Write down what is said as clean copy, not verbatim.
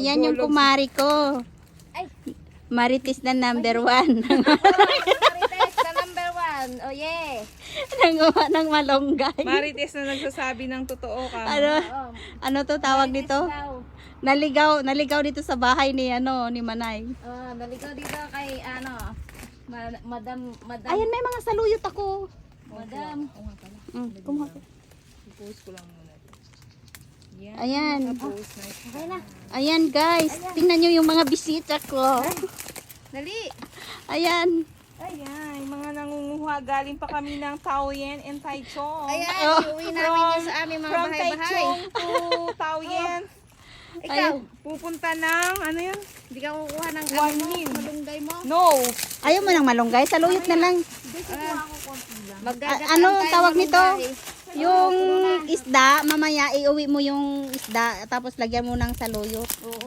Yan yung kumari ko. Ay. Marites na number 1. Marites na number 1. Oh yeah. Nanguha ng malunggay. Marites na nagsasabi ng totoo ka. Ano, Oh. ano to tawag dito? Naligaw dito sa bahay ni ni Manay. Oh, naligaw dito kay Madam. Ayan, may mga saluyot ako. Madam. Kumuha ko. I-post ko lang muna ito. Yan. Ayan. Post na. Okay na. Ayan guys, tingnan nyo yung mga bisita ko. Dali. Ayan. Ayan, mga nangunguha. Galing pa kami ng Taoyuan and Taichung. Ayan, iuwi namin yun sa aming mga From bahay-bahay. Taichung to Taoyuan. Ikaw, Pupunta ng, ano yun? hindi ka kukuha ng One ano mo, meal. malunggay mo. No. Ayaw mo ng malunggay, saluyot na lang. Maggagatan Ano tayo tawag nito? malunggay. Yung isda, mamaya iuwi mo yung isda tapos lagyan mo ng saluyot. Oo.